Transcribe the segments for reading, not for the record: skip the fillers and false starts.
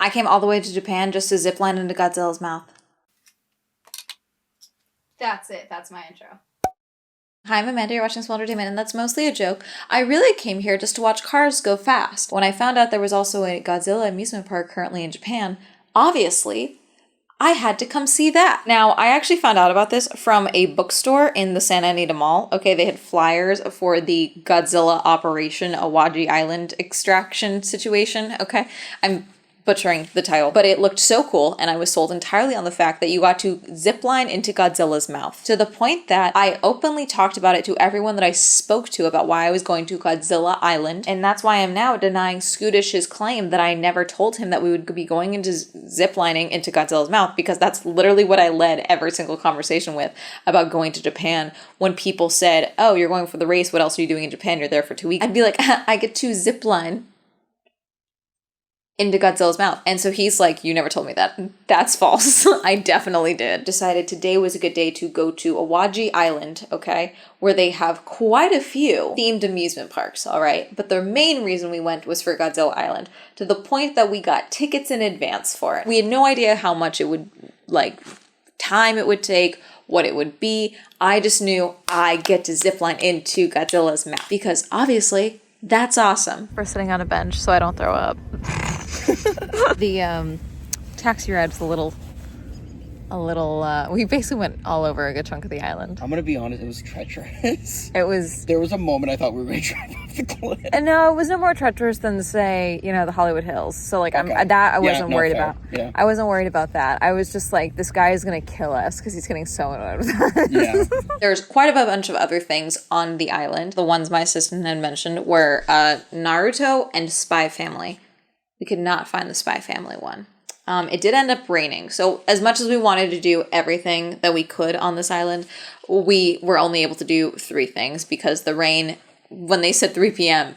I came all the way to Japan just to zipline into Godzilla's mouth. That's it. That's my intro. Hi, I'm Amanda, you're watching Swell Entertainment, and that's mostly a joke. I really came here just to watch cars go fast. When I found out there was also a Godzilla amusement park currently in Japan, obviously, I had to come see that. Now, I actually found out about this from a bookstore in the Santa Anita Mall. Okay, they had flyers for the Godzilla Operation Awaji Island extraction situation. Okay, I'm butchering the title, but it looked so cool, and I was sold entirely on the fact that you got to zip line into Godzilla's mouth, to the point that I openly talked about it to everyone that I spoke to about why I was going to Godzilla Island, and that's why I'm now denying Skootish his claim that I never told him that we would be going into ziplining into Godzilla's mouth, because that's literally what I led every single conversation with about going to Japan. When people said, oh, you're going for the race, what else are you doing in Japan? You're there for 2 weeks. I'd be like, I get to zipline into Godzilla's mouth. And so he's like, you never told me that. That's false. I definitely did. Decided today was a good day to go to Awaji Island, okay, where they have quite a few themed amusement parks, all right? But the main reason we went was for Godzilla Island, to the point that we got tickets in advance for it. We had no idea how much it would, like, time it would take, what it would be. I just knew I get to zipline into Godzilla's mouth, because obviously that's awesome. We're sitting on a bench so I don't throw up. The taxi ride was a little, we basically went all over a good chunk of the island. I'm gonna be honest, it was treacherous. It was. There was a moment I thought we were gonna drive off the cliff. And no, it was no more treacherous than, say, you know, the Hollywood Hills. So, like, Okay. I wasn't worried fair. about. Yeah. I wasn't worried about that. I was just like, this guy is gonna kill us because he's getting so annoyed with us. Yeah. There's quite a bunch of other things on the island. The ones my assistant had mentioned were Naruto and Spy Family. We could not find the Spy Family one. It did end up raining. So as much as we wanted to do everything that we could on this island, we were only able to do 3 things because the rain, when they said 3 p.m.,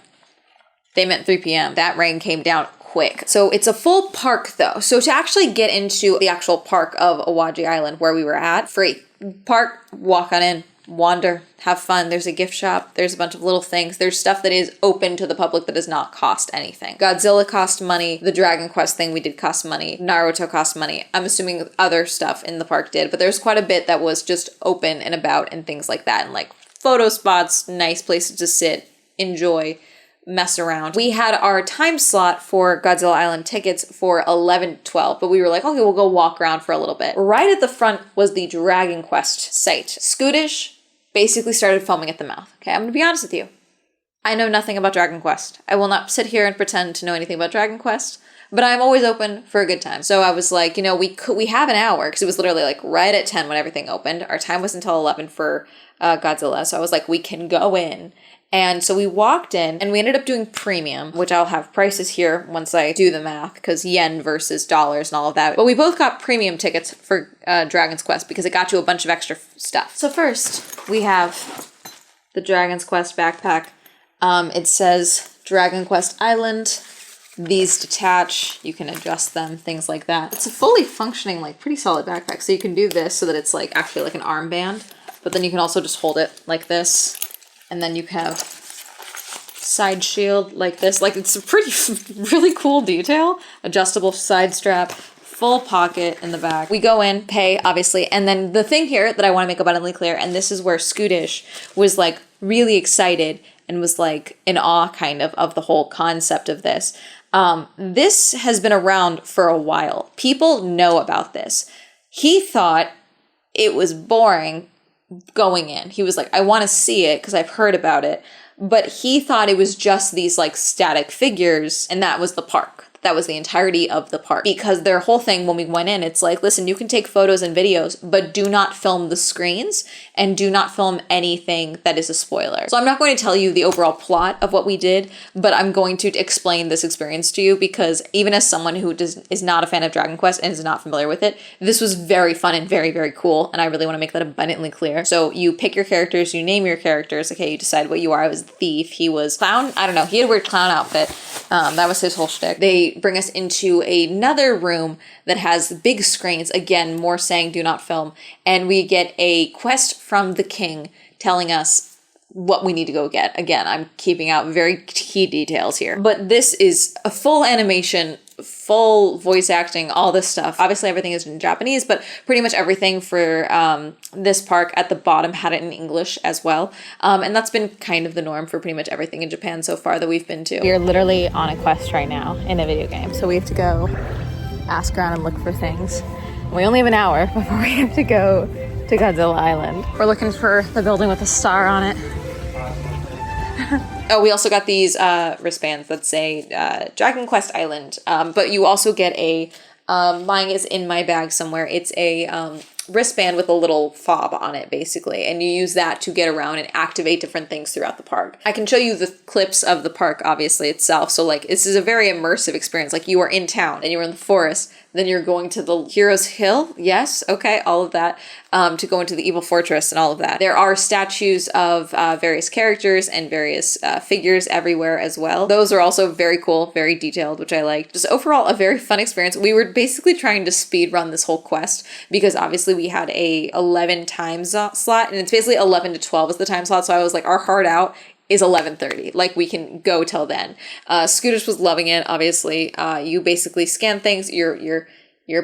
they meant 3 p.m. That rain came down quick. So it's a full park though. So to actually get into the actual park of Awaji Island where we were at, free. Park, walk on in, wander, have fun. There's a gift shop. There's a bunch of little things. There's stuff that is open to the public that does not cost anything. Godzilla cost money. The Dragon Quest thing we did cost money. Naruto cost money. I'm assuming other stuff in the park did, but there's quite a bit that was just open and about and things like that. And like photo spots, nice places to sit, enjoy, mess around. We had our time slot for Godzilla Island tickets for 11:12, but we were like, okay, we'll go walk around for a little bit. Right at the front was the Dragon Quest site. Skootish basically started foaming at the mouth. Okay, I'm gonna be honest with you. I know nothing about Dragon Quest. I will not sit here and pretend to know anything about Dragon Quest, but I'm always open for a good time. So I was like, you know, we have an hour, because it was literally like right at 10 when everything opened. Our time was until 11 for Godzilla, so I was like, we can go in. And so we walked in, and we ended up doing premium, which I'll have prices here once I do the math, because yen versus dollars and all of that. But we both got premium tickets for Dragon's Quest because it got you a bunch of extra stuff. So first, we have the Dragon's Quest backpack. It says Dragon Quest Island. These detach. You can adjust them, things like that. It's a fully functioning, like, pretty solid backpack. So you can do this so that it's, like, actually like an armband. But then you can also just hold it like this. And then you have side shield like this. Like, it's a pretty, really cool detail. Adjustable side strap, full pocket in the back. We go in, pay, obviously. And then the thing here that I want to make abundantly clear, and this is where Skootish was, like, really excited and was, like, in awe, kind of the whole concept of this. This has been around for a while. People know about this. He thought it was boring going in. He was like, I want to see it because I've heard about it. But he thought it was just these like static figures, and that was the park. That was the entirety of the park. Because their whole thing when we went in, it's like, listen, you can take photos and videos, but do not film the screens and do not film anything that is a spoiler. So I'm not going to tell you the overall plot of what we did, but I'm going to explain this experience to you, because even as someone who is not a fan of Dragon Quest and is not familiar with it, this was very fun and very, very cool. And I really want to make that abundantly clear. So you pick your characters, you name your characters. Okay, you decide what you are. I was the thief. He was clown. I don't know. He had a weird clown outfit. That was his whole shtick. They bring us into another room that has big screens, again, more saying do not film, and we get a quest from the king telling us what we need to go get. Again, I'm keeping out very key details here, but this is a full animation full voice acting, all this stuff. Obviously everything is in Japanese, but pretty much everything for this park at the bottom had it in English as well. And that's been kind of the norm for pretty much everything in Japan so far that we've been to. We are literally on a quest right now in a video game. So we have to go ask around and look for things. We only have an hour before we have to go to Godzilla Island. We're looking for the building with a star on it. Oh, we also got these wristbands that say Dragon Quest Island, but you also get a, mine is in my bag somewhere, it's a wristband with a little fob on it, basically, and you use that to get around and activate different things throughout the park. I can show you the clips of the park, obviously, itself, so like, this is a very immersive experience. Like, you are in town, and you're in the forest, then you're going to the Hero's Hill, yes, okay, all of that, to go into the Evil Fortress and all of that. There are statues of various characters and various figures everywhere as well. Those are also very cool, very detailed, which I liked. Just overall, a very fun experience. We were basically trying to speed run this whole quest because obviously we had a 11 time slot, and it's basically 11 to 12 is the time slot, so I was like, our hard out is 11:30. Like, we can go till then. Skootish was loving it, obviously. You basically scan things, you're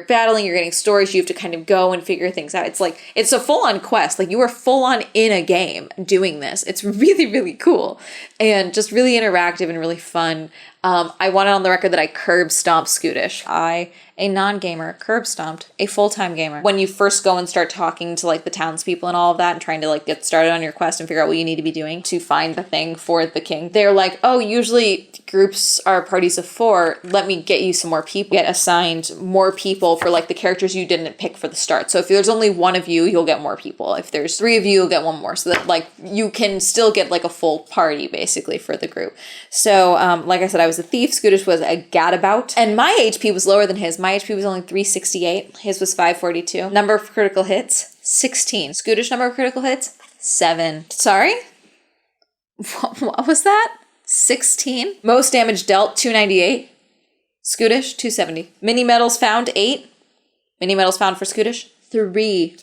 battling, you're getting stories, you have to kind of go and figure things out. It's like, it's a full-on quest. Like, you are full-on in a game doing this. It's really, really cool. And just really interactive and really fun. I wanted on the record that I curb stomped Skootish. I, a non-gamer, curb stomped a full-time gamer. When you first go and start talking to like the townspeople and all of that and trying to like get started on your quest and figure out what you need to be doing to find the thing for the king, they're like, oh, usually groups are parties of 4. Let me get you some more people. Get assigned more people for like the characters you didn't pick for the start. So if there's only 1 of you, you'll get more people. If there's 3 of you, you'll get 1 more. So that like you can still get like a full party basically for the group. So like I said, I was a thief. Skootish was a gadabout. And my HP was lower than his. My HP was only 368. His was 542. Number of critical hits, 16. Skootish number of critical hits, 7. Sorry? What was that? 16? Most damage dealt, 298. Skootish, 270. Mini medals found, 8. Mini medals found for Skootish, 3.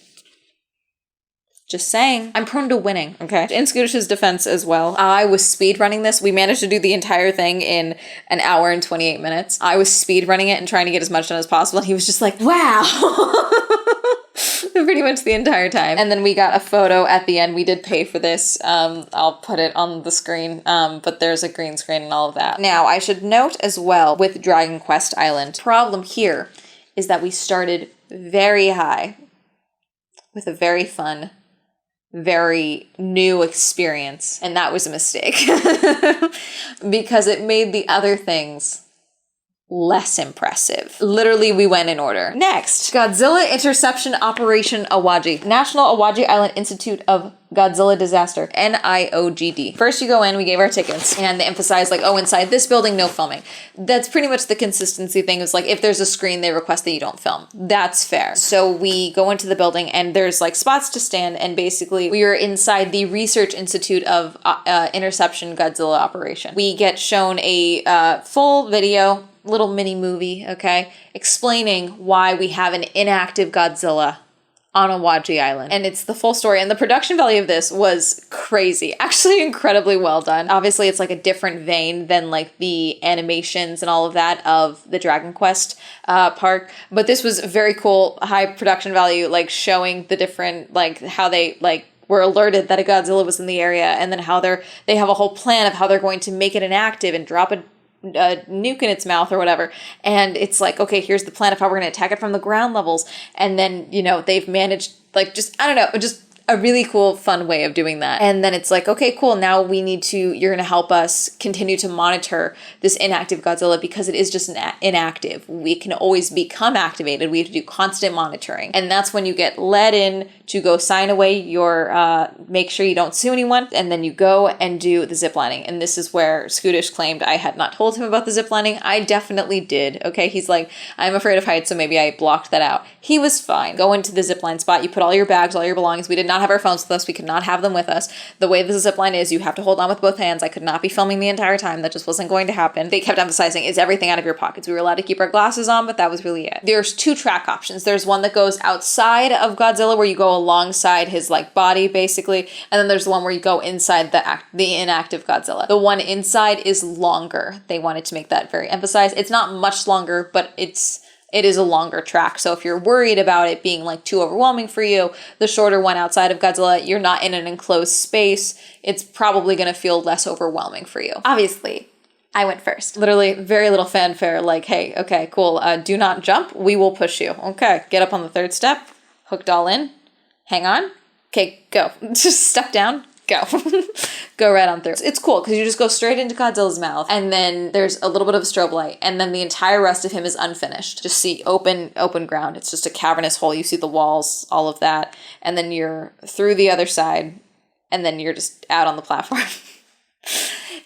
Just saying. I'm prone to winning, okay? In Skootish's defense as well, I was speed running this. We managed to do the entire thing in an hour and 28 minutes. I was speed running it and trying to get as much done as possible. And he was just like, wow. Pretty much the entire time. And then we got a photo at the end. We did pay for this. I'll put it on the screen, but there's a green screen and all of that. Now, I should note as well with Dragon Quest Island, problem here is that we started very high with a very fun, very new experience, and that was a mistake because it made the other things less impressive. Literally, we went in order. Next, Godzilla Interception Operation Awaji. National Awaji Island Institute of Godzilla Disaster, NIOGD. First you go in, we gave our tickets, and they emphasized like, oh, inside this building, no filming. That's pretty much the consistency thing. It's like, if there's a screen, they request that you don't film. That's fair. So we go into the building, and there's like spots to stand, and basically we are inside the Research Institute of Interception Godzilla Operation. We get shown a full video, little mini movie, okay, explaining why we have an inactive Godzilla on Awaji Island. And it's the full story. And the production value of this was crazy. Actually incredibly well done. Obviously, it's like a different vein than like the animations and all of that of the Dragon Quest park. But this was very cool, high production value, like showing the different, like how they like were alerted that a Godzilla was in the area, and then how they have a whole plan of how they're going to make it inactive and drop a nuke in its mouth or whatever. And it's like, okay, here's the plan of how we're going to attack it from the ground levels. And then, you know, they've managed like just, I don't know, just a really cool, fun way of doing that. And then it's like, okay, cool. Now we need to, you're going to help us continue to monitor this inactive Godzilla because it is just inactive. We can always become activated. We have to do constant monitoring. And that's when you get led in to go sign away your, make sure you don't sue anyone. And then you go and do the ziplining. And this is where Skootish claimed I had not told him about the ziplining. I definitely did. Okay. He's like, I'm afraid of heights, so maybe I blocked that out. He was fine. Go into the zipline spot. You put all your bags, all your belongings. We did not not have our phones with us. We could not have them with us. The way the zip line is, you have to hold on with both hands. I could not be filming the entire time. That just wasn't going to happen. They kept emphasizing, is everything out of your pockets? We were allowed to keep our glasses on, but that was really it. There's 2 track options. There's one that goes outside of Godzilla where you go alongside his like body basically, and then there's the one where you go inside the inactive Godzilla. The one inside is longer. They wanted to make that very emphasized. It's not much longer, but it is a longer track. So if you're worried about it being like too overwhelming for you, the shorter one outside of Godzilla, you're not in an enclosed space. It's probably going to feel less overwhelming for you. Obviously, I went first. Literally very little fanfare, like, hey, okay, cool. Do not jump. We will push you. Okay, get up on the 3rd step. Hooked all in. Hang on. Okay, go. Just step down. Go. Go right on through. It's cool because you just go straight into Godzilla's mouth, and then there's a little bit of a strobe light, and then the entire rest of him is unfinished. Just see open ground. It's just a cavernous hole. You see the walls, all of that, and then you're through the other side, and then you're just out on the platform.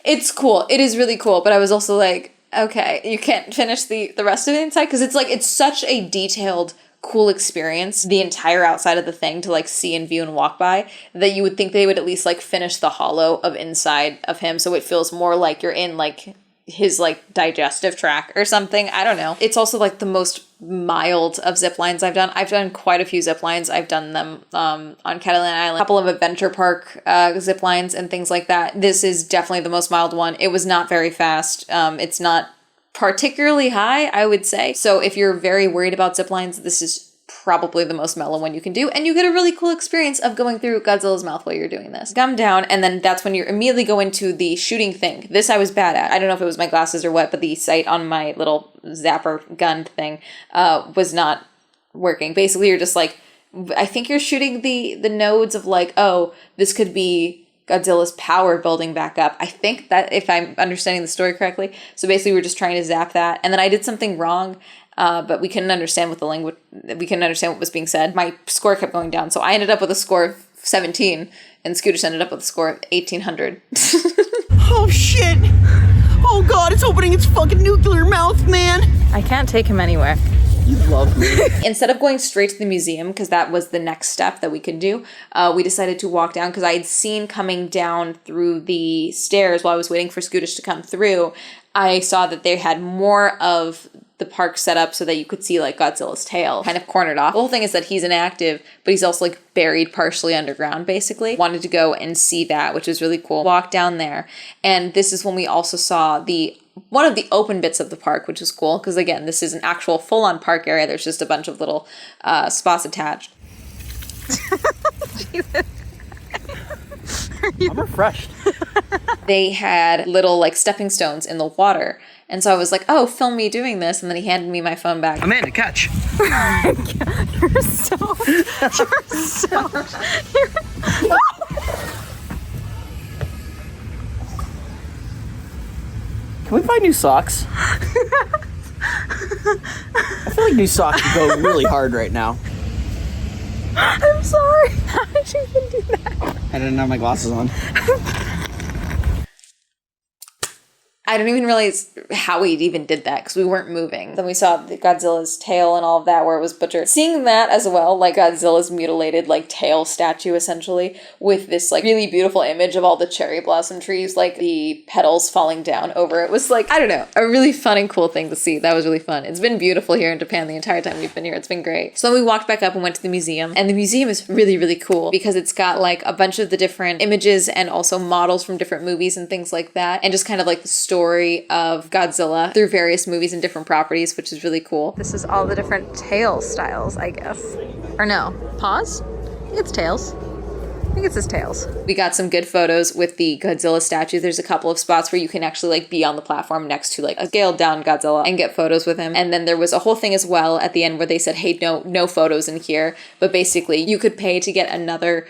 It's cool. It is really cool, but I was also like, okay, you can't finish the rest of it inside because it's such a detailed, cool experience, the entire outside of the thing to like see and view and walk by, that you would think they would at least like finish the hollow of inside of him so it feels more like you're in like his like digestive tract or something. I don't know. It's also like the most mild of zip lines I've done. I've done quite a few zip lines. I've done them on Catalina Island, a couple of adventure park zip lines and things like that. This is definitely the most mild one. It was not very fast. It's not particularly high, I would say. So if you're very worried about zip lines, this is probably the most mellow one you can do, and you get a really cool experience of going through Godzilla's mouth while you're doing this. Come down, and then that's when you immediately go into the shooting thing. This I was bad at. I don't know if it was my glasses or what, but the sight on my little zapper gun thing was not working. Basically, you're just like, I think you're shooting the nodes of like, oh, this could be Godzilla's power building back up. I think that if I'm understanding the story correctly. So basically we're just trying to zap that. And then I did something wrong, but we couldn't understand what the language, we couldn't understand what was being said. My score kept going down. So I ended up with a score of 17 and Skootish ended up with a score of 1800. Oh shit! Oh god, it's opening its fucking nuclear mouth, man! I can't take him anywhere. You love me. Instead of going straight to the museum, because that was the next step that we could do, we decided to walk down because I had seen coming down through the stairs while I was waiting for Skootish to come through, I saw that they had more of the park set up so that you could see like Godzilla's tail kind of cornered off. The whole thing is that he's inactive, but he's also like buried partially underground basically. Wanted to go and see that, which was really cool. Walk down there, and this is when we also saw one of the open bits of the park, which was cool because again, this is an actual full-on park area. There's just a bunch of little spots attached. I'm refreshed. They had little like stepping stones in the water. And so I was like, oh, film me doing this. And then he handed me my phone back. Amanda, catch. You're so... Can we buy new socks? I feel like new socks would go really hard right now. I'm sorry. How did you even do that? I didn't have my glasses on. I don't even realize how we even did that because we weren't moving. Then we saw the Godzilla's tail and all of that where it was butchered. Seeing that as well, like Godzilla's mutilated like tail statue essentially with this like really beautiful image of all the cherry blossom trees, like the petals falling down over it was like, I don't know, a really fun and cool thing to see. That was really fun. It's been beautiful here in Japan the entire time we've been here. It's been great. So then we walked back up and went to the museum, and the museum is really, really cool because it's got like a bunch of the different images and also models from different movies and things like that, and just kind of like the story of Godzilla through various movies and different properties, which is really cool. This is all the different tail styles, I guess. Or no, paws? I think it's tails. I think it's his tails. We got some good photos with the Godzilla statue. There's a couple of spots where you can actually like be on the platform next to like a scaled down Godzilla and get photos with him. And then there was a whole thing as well at the end where they said, hey, no photos in here. But basically you could pay to get another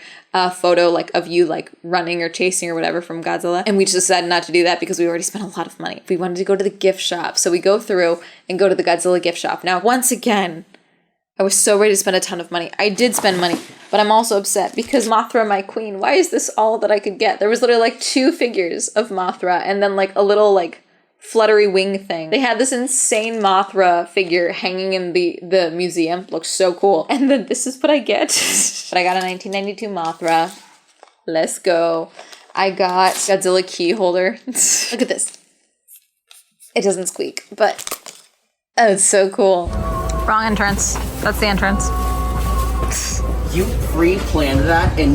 photo like of you like running or chasing or whatever from Godzilla. And we just decided not to do that because we already spent a lot of money. We wanted to go to the gift shop. So we go through and go to the Godzilla gift shop. Now, once again, I was so ready to spend a ton of money. I did spend money, but I'm also upset because Mothra, my queen, why is this all that I could get? There was literally like 2 figures of Mothra and then like a little like fluttery wing thing. They had this insane Mothra figure hanging in the museum. Looks so cool. And then this is what I get. But I got a 1992 Mothra. Let's go. I got Godzilla key holder. Look at this. It doesn't squeak, but oh, it's so cool. Wrong entrance. That's the entrance. You pre-planned that, and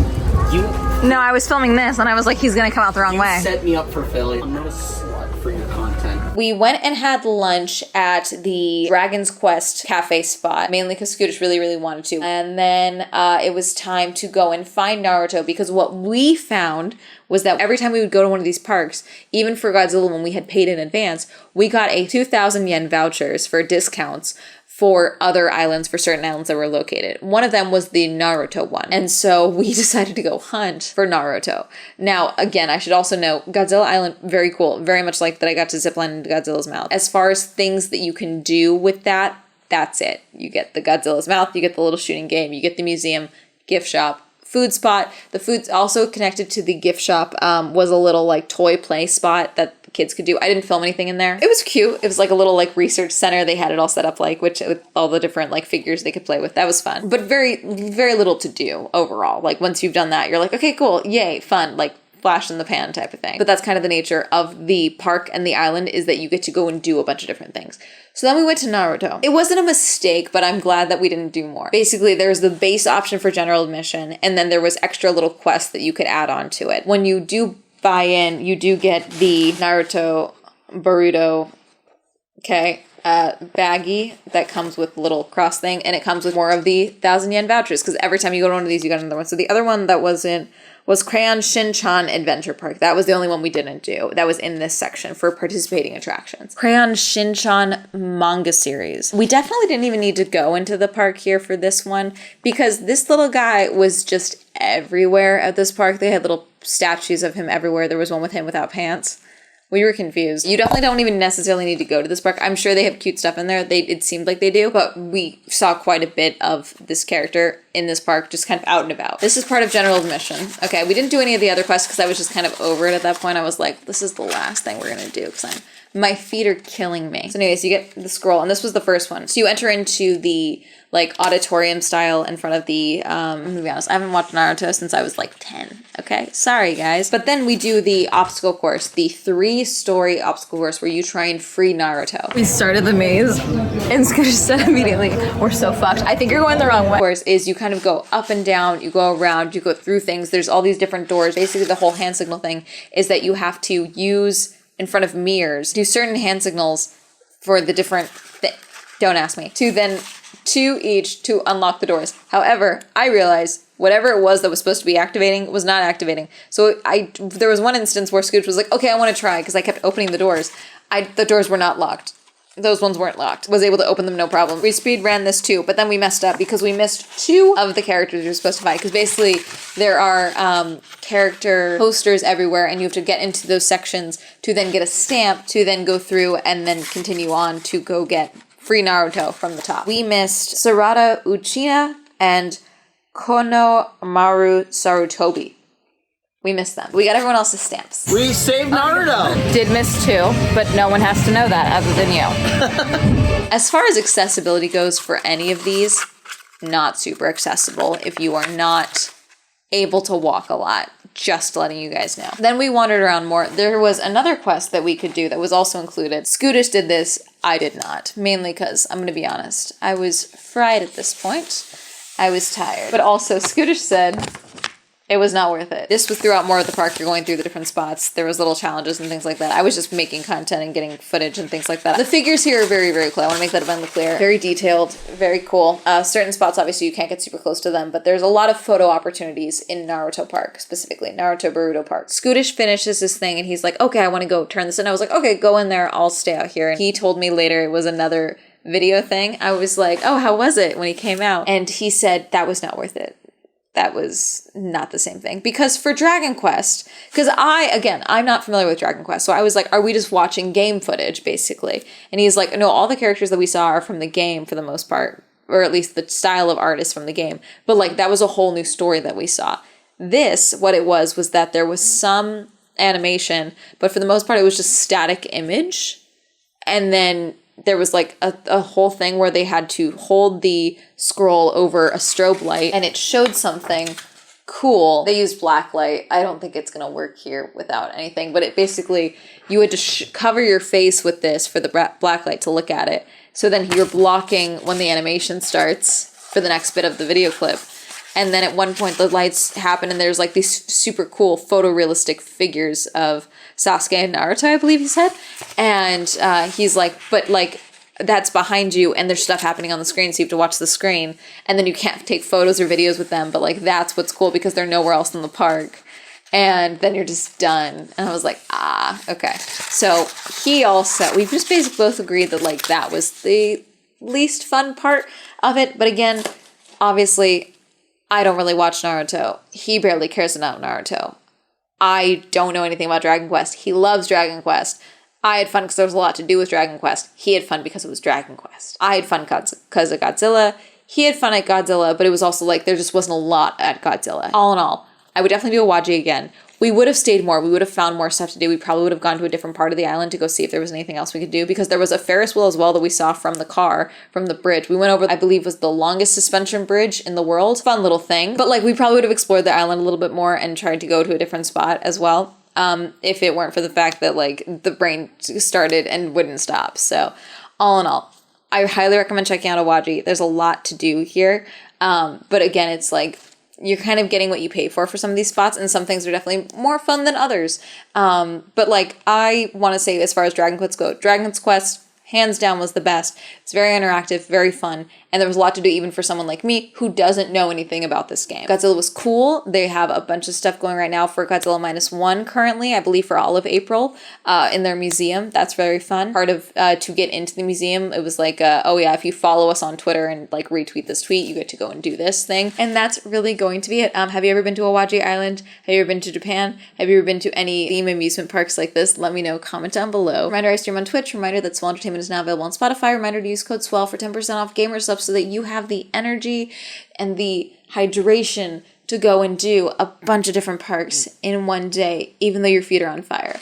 you No, I was filming this, and I was like, he's gonna come out the wrong way. set me up for failure. I'm not a slut for your content. We went and had lunch at the Dragon's Quest cafe spot, mainly because Skootish really, really wanted to. And then it was time to go and find Naruto, because what we found was that every time we would go to one of these parks, even for Godzilla when we had paid in advance, we got a 2,000 yen vouchers for discounts for other islands, for certain islands that were located. One of them was the Naruto one. And so we decided to go hunt for Naruto. Now, again, I should also note, Godzilla Island, very cool. Very much like that I got to zipline into Godzilla's mouth. As far as things that you can do with that, that's it. You get the Godzilla's mouth, you get the little shooting game, you get the museum, gift shop, food spot. The food's also connected to the gift shop, was a little like toy play spot that kids could do. I didn't film anything in there. It was cute. It was like a little like research center. They had it all set up like, with all the different like figures they could play with. That was fun. But very, very little to do overall. Like once you've done that, you're like, okay, cool, yay, fun, like flash in the pan type of thing. But that's kind of the nature of the park and the island, is that you get to go and do a bunch of different things. So then we went to Naruto. It wasn't a mistake, but I'm glad that we didn't do more. Basically, there was the base option for general admission, and then there was extra little quests that you could add on to it. When you do buy in, you do get the Naruto Boruto, baggie that comes with little cross thing, and it comes with more of the 1,000 yen vouchers, because every time you go to one of these, you got another one. So the other one that wasn't was Crayon Shinchan Adventure Park. That was the only one we didn't do. That was in this section for participating attractions. Crayon Shinchan manga series. We definitely didn't even need to go into the park here for this one, because this little guy was just everywhere at this park. They had little statues of him everywhere. There was one with him without pants. We were confused. You definitely don't even necessarily need to go to this park. I'm sure they have cute stuff in there. It seemed like they do, but we saw quite a bit of this character in this park, just kind of out and about. This is part of general admission. Okay, we didn't do any of the other quests because I was just kind of over it at that point. I was like, this is the last thing we're gonna do, because my feet are killing me. So anyways, you get the scroll, and this was the first one. So you enter into the like auditorium style in front of the, I'm gonna be honest, I haven't watched Naruto since I was like 10, okay? Sorry guys. But then we do the obstacle course, the 3-story obstacle course where you try and free Naruto. We started the maze, and Skootish said immediately, we're so fucked. I think you're going the wrong way. Course is you kind of go up and down, you go around, you go through things. There's all these different doors. Basically the whole hand signal thing is that you have to use in front of mirrors, do certain hand signals for the different don't ask me, to then two each to unlock the doors. However, I realized whatever it was that was supposed to be activating was not activating. So there was one instance where Scooch was like, okay, I want to try, because I kept opening the doors. The doors were not locked. Those ones weren't locked. Was able to open them no problem. We speed ran this too, but then we messed up because we missed 2 of the characters you're supposed to fight. Because basically there are character posters everywhere, and you have to get into those sections to then get a stamp to then go through and then continue on to go get free Naruto from the top. We missed Sarada Uchina and Konomaru Sarutobi. We missed them. We got everyone else's stamps. We saved Naruto! Did miss 2, but no one has to know that other than you. As far as accessibility goes for any of these, not super accessible if you are not able to walk a lot. Just letting you guys know. Then we wandered around more. There was another quest that we could do that was also included. Skootish did this. I did not. Mainly because, I'm going to be honest, I was fried at this point. I was tired. But also, Skootish said it was not worth it. This was throughout more of the park. You're going through the different spots. There was little challenges and things like that. I was just making content and getting footage and things like that. The figures here are very, very cool. I want to make that abundantly clear. Very detailed, very cool. Certain spots, obviously, you can't get super close to them, but there's a lot of photo opportunities in Naruto Park, specifically Naruto Boruto Park. Skootish finishes this thing and he's like, okay, I want to go turn this in. I was like, okay, go in there. I'll stay out here. And he told me later it was another video thing. I was like, oh, how was it when he came out? And he said that was not worth it. That was not the same thing. Because for Dragon Quest, because I'm not familiar with Dragon Quest, so I was like, are we just watching game footage, basically? And he's like, no, all the characters that we saw are from the game for the most part, or at least the style of art is from the game. But like, that was a whole new story that we saw. This, what it was that there was some animation, but for the most part, it was just static image. And then there was like a whole thing where they had to hold the scroll over a strobe light and it showed something cool. They used black light. I don't think it's gonna work here without anything, but it basically, you had to cover your face with this for the black light to look at it. So then you're blocking when the animation starts for the next bit of the video clip. And then at one point the lights happen and there's like these super cool photorealistic figures of Sasuke and Naruto, I believe he said. And he's like, but like that's behind you and there's stuff happening on the screen, so you have to watch the screen. And then you can't take photos or videos with them, but like that's what's cool because they're nowhere else in the park. And then you're just done. And I was like, okay. So he also, we've just basically both agreed that like that was the least fun part of it. But again, obviously, I don't really watch Naruto. He barely cares about Naruto. I don't know anything about Dragon Quest. He loves Dragon Quest. I had fun because there was a lot to do with Dragon Quest. He had fun because it was Dragon Quest. I had fun because of Godzilla. He had fun at Godzilla, but it was also like there just wasn't a lot at Godzilla. All in all, I would definitely do Awaji again. We would have stayed more. We would have found more stuff to do. We probably would have gone to a different part of the island to go see if there was anything else we could do, because there was a Ferris wheel as well that we saw from the car, from the bridge. We went over, I believe, was the longest suspension bridge in the world. Fun little thing. But like we probably would have explored the island a little bit more and tried to go to a different spot as well. If it weren't for the fact that like the brain started and wouldn't stop. So all in all, I highly recommend checking out Awaji. There's a lot to do here. But again, it's like, you're kind of getting what you pay for some of these spots, and some things are definitely more fun than others. But like, I want to say as far as Dragon Quest go, Dragon Quest hands down was the best. It's very interactive, very fun, and there was a lot to do even for someone like me who doesn't know anything about this game. Godzilla was cool. They have a bunch of stuff going right now for Godzilla -1 currently, I believe for all of April, in their museum. That's very fun. Part of, to get into the museum, it was like, oh yeah, if you follow us on Twitter and like retweet this tweet, you get to go and do this thing. And that's really going to be it. Have you ever been to Awaji Island? Have you ever been to Japan? Have you ever been to any theme amusement parks like this? Let me know, comment down below. Reminder, I stream on Twitch. Reminder that Swell Entertainment is now available on Spotify. Reminder to use code SWELL for 10% off Gamer Stuff so that you have the energy and the hydration to go and do a bunch of different parks in one day, even though your feet are on fire.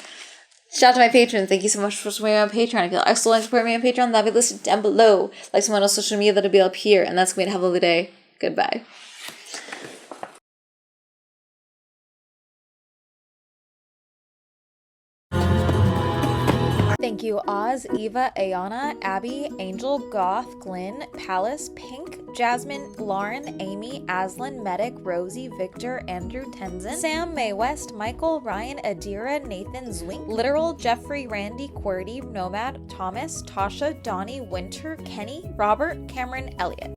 Shout out to my patrons. Thank you so much for supporting me on Patreon. If you'd also like to support me on Patreon, that'll be listed down below. Like someone on social media, that'll be up here. And that's going to be a hell of a day. Goodbye. Thank you, Oz, Eva, Ayana, Abby, Angel, Goth, Glynn, Palace, Pink, Jasmine, Lauren, Amy, Aslan, Medic, Rosie, Victor, Andrew, Tenzin, Sam, Mae West, Michael, Ryan, Adira, Nathan, Zwink, Literal, Jeffrey, Randy, QWERTY, Nomad, Thomas, Tasha, Donnie, Winter, Kenny, Robert, Cameron, Elliott.